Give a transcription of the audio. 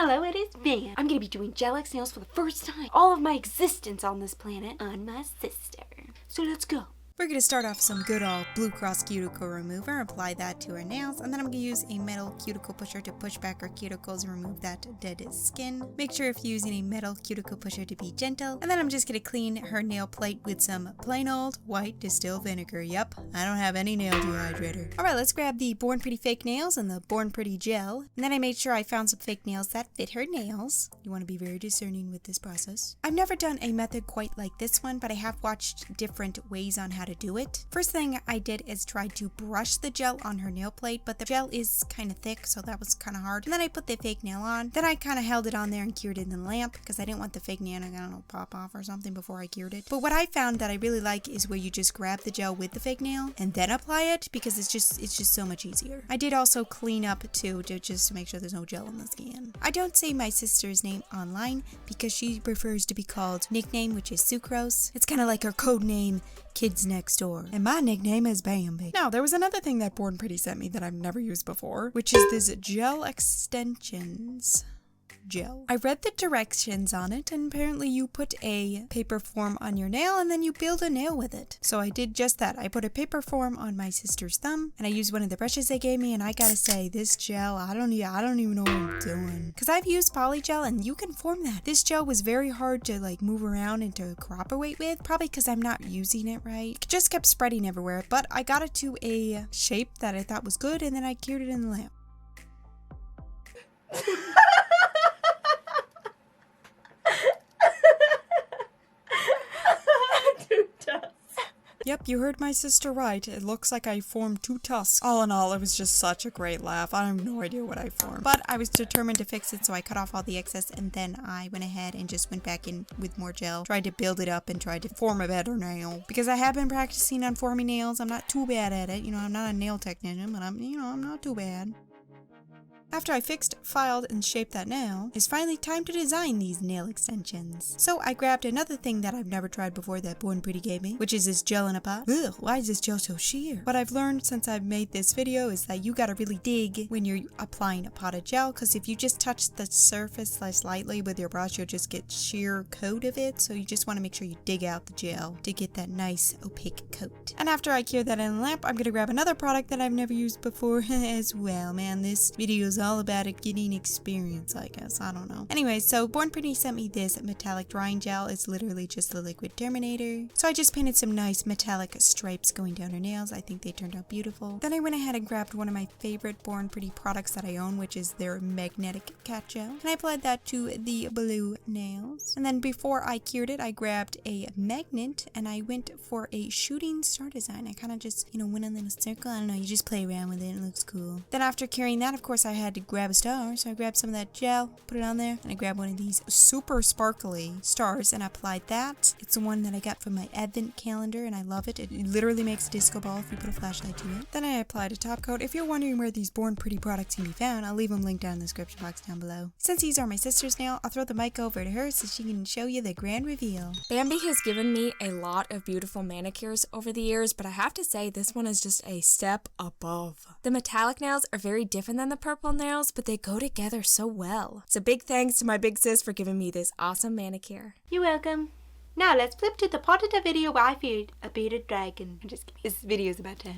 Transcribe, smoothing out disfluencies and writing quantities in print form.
Hello, it is Van. I'm gonna be doing gel-X nails for the first time all of my existence on this planet on my sister. So let's go. We're going to start off with some good old Blue Cross cuticle remover, apply that to our nails, and then I'm going to use a metal cuticle pusher to push back our cuticles and remove that dead skin. Make sure if you're using a metal cuticle pusher to be gentle, and then I'm just going to clean her nail plate with some plain old white distilled vinegar. Yep, I don't have any nail dehydrator. Alright, let's grab the Born Pretty fake nails and the Born Pretty gel, and then I made sure I found some fake nails that fit her nails. You want to be very discerning with this process. I've never done a method quite like this one, but I have watched different ways on how to do it. First thing I did is try to brush the gel on her nail plate, but the gel is kind of thick, so that was kind of hard. And then I put the fake nail on. Then I kind of held it on there and cured it in the lamp because I didn't want the fake nail to, I don't know, pop off or something before I cured it. But what I found that I really like is where you just grab the gel with the fake nail and then apply it, because it's just so much easier. I did also clean up too, just to make sure there's no gel in the skin. I don't say my sister's name online because she prefers to be called nickname, which is Su Kros. It's kind of like her code name, Kids Next Door. And my nickname is Bambi. Now, there was another thing that Born Pretty sent me that I've never used before, which is this gel extensions gel. I read the directions on it, and apparently you put a paper form on your nail and then you build a nail with it. So I did just that. I put a paper form on my sister's thumb and I used one of the brushes they gave me, and I gotta say, this gel, I don't even know what I'm doing. Because I've used poly gel and you can form that. This gel was very hard to like move around and to cooperate with, probably because I'm not using it right. It just kept spreading everywhere, but I got it to a shape that I thought was good, and then I cured it in the lamp. Yep, you heard my sister right. It looks like I formed two tusks. All in all, it was just such a great laugh. I have no idea what I formed. But I was determined to fix it, so I cut off all the excess, and then I went ahead and just went back in with more gel, tried to build it up and tried to form a better nail. Because I have been practicing on forming nails. I'm not too bad at it. You know, I'm not a nail technician, but I'm not too bad. After I fixed, filed, and shaped that nail, it's finally time to design these nail extensions. So I grabbed another thing that I've never tried before that Born Pretty gave me, which is this gel in a pot. Ugh, why is this gel so sheer? What I've learned since I've made this video is that you gotta really dig when you're applying a pot of gel, because if you just touch the surface lightly with your brush, you'll just get sheer coat of it. So you just want to make sure you dig out the gel to get that nice opaque coat. And after I cure that in the lamp, I'm gonna grab another product that I've never used before as well. Man, this video is all about it getting experience, I guess. I don't know. Anyway, so Born Pretty sent me this metallic drying gel. It's literally just the liquid Terminator. So I just painted some nice metallic stripes going down her nails. I think they turned out beautiful. Then I went ahead and grabbed one of my favorite Born Pretty products that I own, which is their magnetic cat gel. And I applied that to the blue nails. And then before I cured it, I grabbed a magnet and I went for a shooting star design. I kind of just, went in a little circle. I don't know, you just play around with it. It looks cool. Then after curing that, of course, I had to grab a star, so I grabbed some of that gel, put it on there, and I grabbed one of these super sparkly stars and applied that. It's the one that I got from my advent calendar, and I love it. It literally makes a disco ball if you put a flashlight to it. Then I applied a top coat. If you're wondering where these Born Pretty products can be found, I'll leave them linked down in the description box down below. Since these are my sister's nail, I'll throw the mic over to her so she can show you the grand reveal. Bambi has given me a lot of beautiful manicures over the years, but I have to say this one is just a step above. The metallic nails are very different than the purple nails, but they go together so well. So big thanks to my big sis for giving me this awesome manicure. You're welcome. Now let's flip to the part of the video where I feed a bearded dragon. I'm just kidding. This video is about to end.